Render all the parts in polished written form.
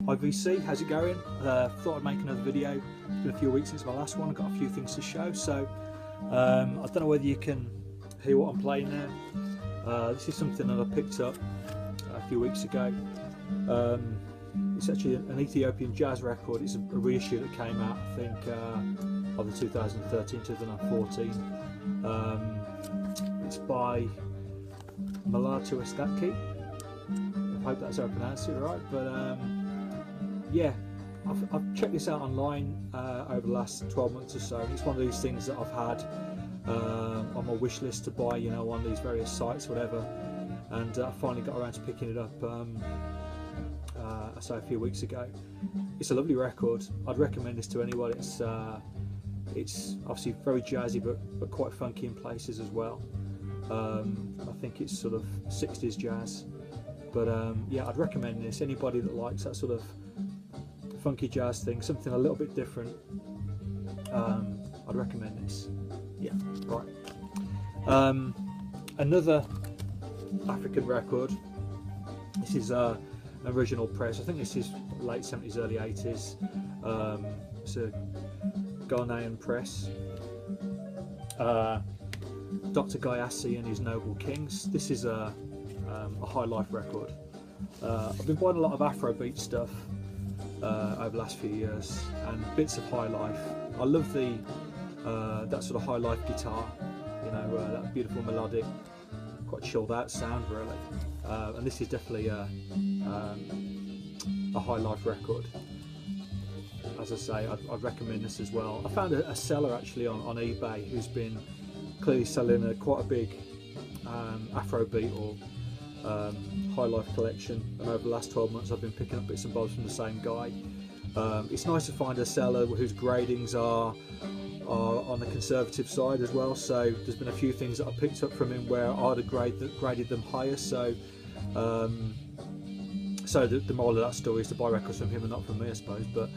IVC, how's it going? Thought I'd make another video. It's been a few weeks since my last one. I've got a few things to show, so I don't know whether you can hear what I'm playing now. This is something that I picked up a few weeks ago. It's actually an Ethiopian jazz record. It's a reissue that came out, I think, of the 2013-2014. It's by Mulatu Astatke. I hope that's how I pronounce it right, but yeah, I've checked this out online over the last 12 months or so. It's one of these things that I've had on my wish list to buy, you know, on these various sites, whatever, and I finally got around to picking it up I say a few weeks ago. It's a lovely record. I'd recommend this to anyone. It's obviously very jazzy, but quite funky in places as well. I think it's sort of 60s jazz, but yeah, I'd recommend this. Anybody that likes that sort of funky jazz thing, something a little bit different, I'd recommend this. Yeah, right. Another African record. This is an original press. I think this is late 70s, early 80s. It's a Ghanaian press. Dr. Gaius and his Noble Kings. This is a high life record. I've been buying a lot of Afrobeat stuff over the last few years, and bits of high life. I love the that sort of high life guitar, you know, that beautiful melodic, quite chilled out sound really. And this is definitely a high life record. As I say, I'd recommend this as well. I found a seller actually on eBay who's been clearly selling quite a big Afrobeat or high life collection, and over the last 12 months I've been picking up bits and bobs from the same guy. It's nice to find a seller whose gradings are on the conservative side as well, so there's been a few things that I picked up from him where I'd have graded them higher, so so the moral of that story is to buy records from him and not from me, I suppose, but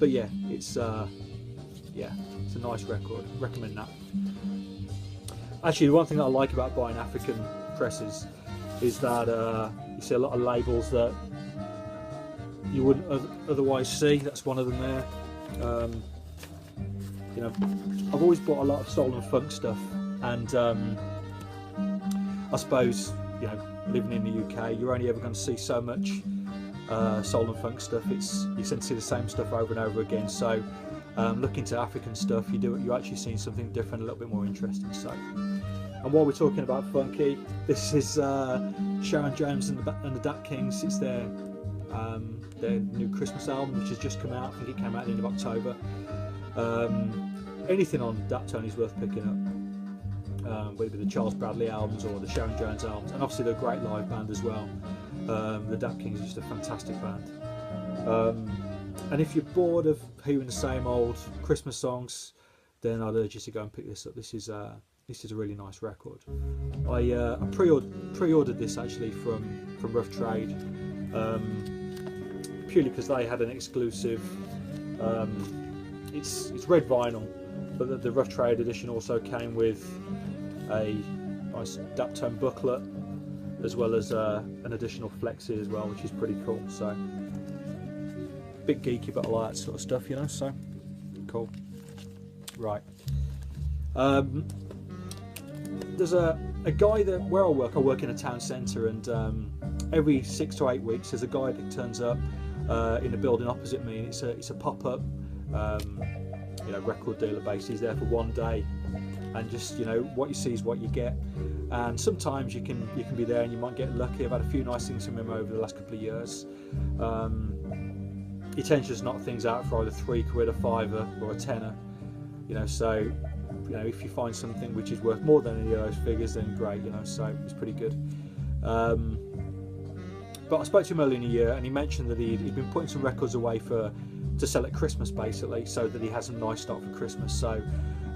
yeah, it's a nice record. Recommend that. Actually, the one thing that I like about buying African presses is that you see a lot of labels that you wouldn't otherwise see. That's one of them there. You know, I've always bought a lot of soul and funk stuff, and I suppose, you know, living in the UK, you're only ever going to see so much soul and funk stuff. You tend to see the same stuff over and over again. So looking to African stuff, you're actually seeing something different, a little bit more interesting. So, and while we're talking about funky, this is Sharon Jones and the Dat Kings. It's their new Christmas album, which has just come out. I think it came out at the end of October. Anything on Dat Tony's worth picking up, whether it be the Charles Bradley albums or the Sharon Jones albums, and obviously they're a great live band as well. The Dat Kings are just a fantastic band. And if you're bored of hearing the same old Christmas songs, then I'd urge you to go and pick this up. This is a really nice record. I pre-ordered this actually from Rough Trade, purely because they had an exclusive. It's red vinyl, but the Rough Trade edition also came with a nice Daptone booklet, as well as an additional flexi as well, which is pretty cool. So, bit geeky, but I like that sort of stuff, you know. So, cool. Right. There's a guy that where I work in a town centre, and every 6 to 8 weeks there's a guy that turns up in the building opposite me, and it's a pop-up you know, record dealer basically. He's there for one day, and just, you know, what you see is what you get. And sometimes you can be there and you might get lucky. I've had a few nice things from him over the last couple of years. He tends to just knock things out for either £3, a £5 or a £10, you know. So, you know, if you find something which is worth more than any of those figures, then great, you know. So it's pretty good. But I spoke to him earlier in the year, and he mentioned that he'd been putting some records away to sell at Christmas, basically, so that he has some nice stock for Christmas. So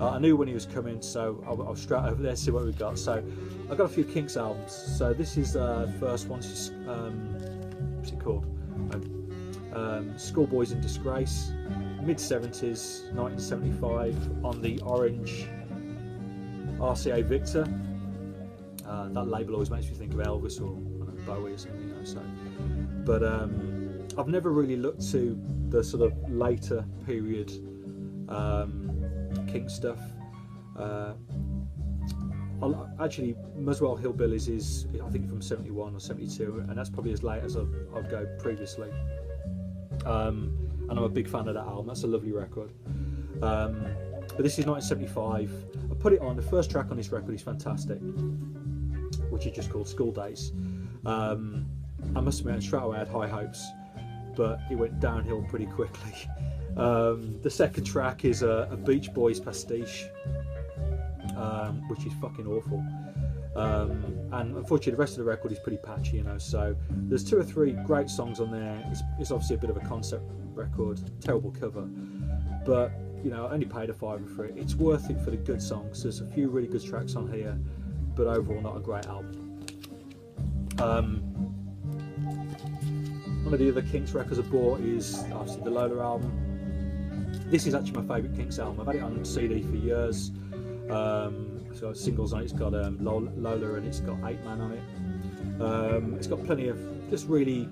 I knew when he was coming, so I was straight over there to see what we got. So I got a few Kinks albums. So this is the first one. This is, what's it called? Schoolboys in Disgrace, mid-70s, 1975, on the orange RCA Victor. That label always makes me think of Elvis or Bowie or something, you know. So, but I've never really looked to the sort of later period Kinks stuff. Actually, Muswell Hillbillies is, I think, from 71 or 72, and that's probably as late as I'd go previously. And I'm a big fan of that album. That's a lovely record. But this is 1975. I put it on. The first track on this record is fantastic, which is just called School Days. I must admit, straight away I had high hopes, but it went downhill pretty quickly. The second track is a Beach Boys pastiche, which is fucking awful. And unfortunately the rest of the record is pretty patchy, you know, so there's 2 or 3 great songs on there. It's obviously a bit of a concept record, terrible cover, but you know, I only paid a £5 for it. It's worth it for the good songs. There's a few really good tracks on here, but overall not a great album. One of the other Kinks records I bought is obviously the Lola album. This is actually my favourite Kinks album. I've had it on CD for years. It's got singles on it. It's got Lola, and it's got 8 Man on it. It's got plenty of just really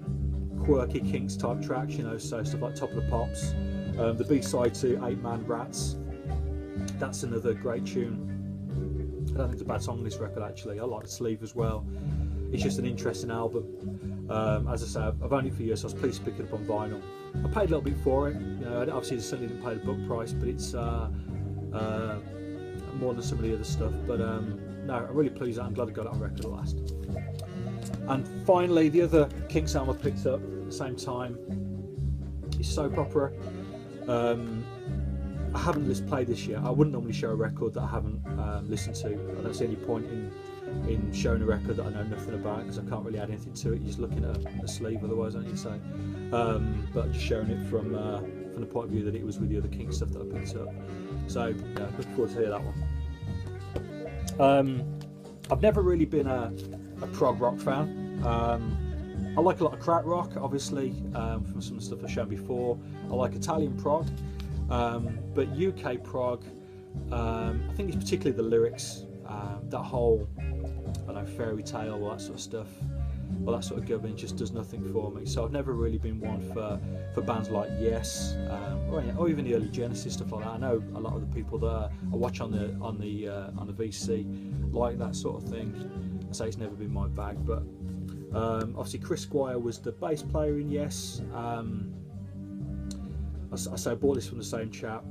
quirky Kinks type tracks, you know, so stuff like Top of the Pops. The B-side to 8 Man Rats. That's another great tune. I don't think it's a bad song on this record actually. I like the sleeve as well. It's just an interesting album. As I say, I've owned it for years, so I was pleased to pick it up on vinyl. I paid a little bit for it. You know, obviously I certainly didn't pay the book price, but it's more than some of the other stuff. But no, I'm really pleased that I'm glad I got it on record at last. And finally, the other Kinks album I picked up at the same time is Soap Opera. I haven't played this yet. I wouldn't normally show a record that I haven't listened to. I don't see any point in showing a record that I know nothing about, because I can't really add anything to it. You're just looking at a sleeve otherwise, aren't you? So, but just showing it from the point of view that it was with the other Kinks stuff that I picked up. So yeah, looking forward to hear that one. I've never really been a prog rock fan. I like a lot of krautrock, obviously, from some of the stuff I've shown before. I like Italian prog, but UK prog, I think it's particularly the lyrics, that whole, I don't know, fairy tale, all that sort of stuff, all that sort of gubbins just does nothing for me. So I've never really been one for bands like Yes, or even the early Genesis stuff like that. I know a lot of the people that I watch on the VC like that sort of thing. I say it's never been my bag, but obviously Chris Squire was the bass player in Yes. I say I bought this from the same chap.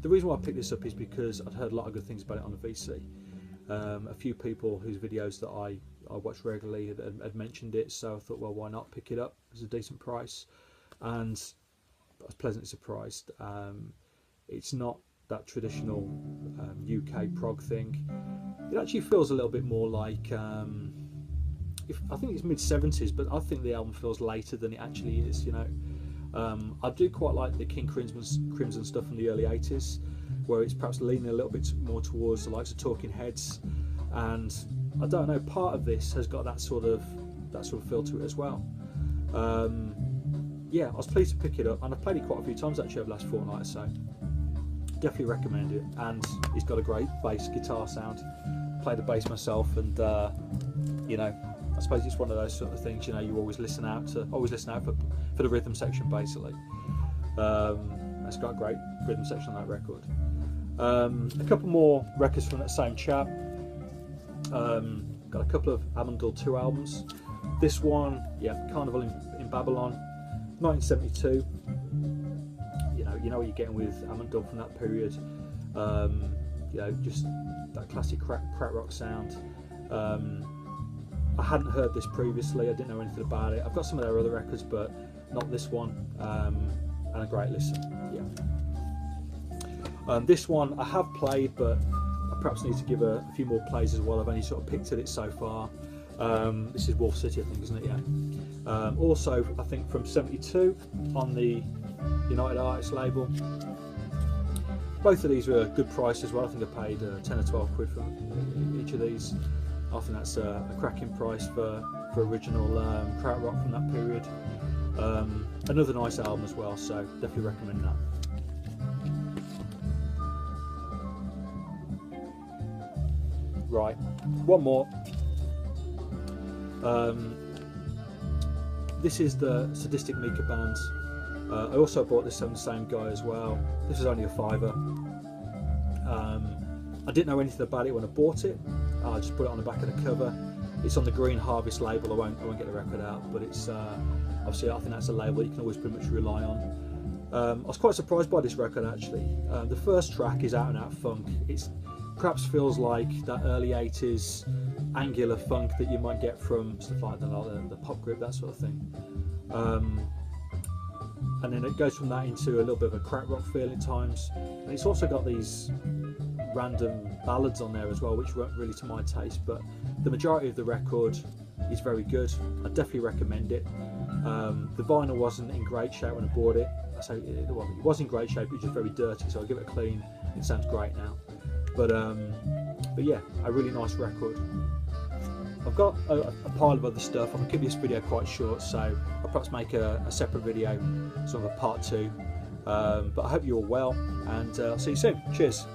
The reason why I picked this up is because I'd heard a lot of good things about it on the VC. A few people whose videos that I watch regularly had mentioned it, so I thought, well, why not pick it up? It was a decent price, and I was pleasantly surprised. It's not that traditional UK prog thing. It actually feels a little bit more like, I think it's mid-70s, but I think the album feels later than it actually is, you know. I do quite like the King Crimson stuff from the early 80s, where it's perhaps leaning a little bit more towards the likes of Talking Heads, and I don't know, part of this has got that sort of feel to it as well. Yeah, I was pleased to pick it up, and I've played it quite a few times actually over the last fortnight or so. Definitely recommend it, and it's got a great bass guitar sound. Play the bass myself, and you know, I suppose it's one of those sort of things, you know, you always listen out for the rhythm section basically. It's got a great rhythm section on that record. A couple more records from that same chap. Got a couple of Amundel 2 albums. This one, yeah, Carnival in Babylon, 1972. You know what you're getting with Amundel from that period. You know, just that classic krautrock sound. I hadn't heard this previously. I didn't know anything about it. I've got some of their other records, but not this one. And a great listen. Yeah. This one I have played, but I perhaps need to give a few more plays as well. I've only sort of picked at it so far. This is Wolf City, I think, isn't it? Yeah. Also, I think from 72 on the United Artists label. Both of these were a good price as well. I think I paid 10 or 12 quid for each of these. I think that's a cracking price for original krautrock from that period. Another nice album as well, so definitely recommend that. Right, one more. this is the Sadistic Mika band. I also bought this from the same guy as well. This was only a £5. I didn't know anything about it when I bought it. I just put it on the back of the cover. It's on the Green Harvest label. I won't get the record out, but it's obviously I think that's a label you can always pretty much rely on. I was quite surprised by this record actually. The first track is out and out funk. It perhaps feels like that early 80s angular funk that you might get from stuff like the pop group, that sort of thing. And then it goes from that into a little bit of a krautrock feel at times. And it's also got these random ballads on there as well, which weren't really to my taste, but the majority of the record is very good. I definitely recommend it. The vinyl wasn't in great shape when I bought it. It was in great shape, it was just very dirty, so I'll give it a clean. It sounds great now. But yeah, a really nice record. I've got a pile of other stuff. I'm going to keep this video quite short, so I'll perhaps make a separate video, sort of a part 2. But I hope you're all well, and I'll see you soon. Cheers.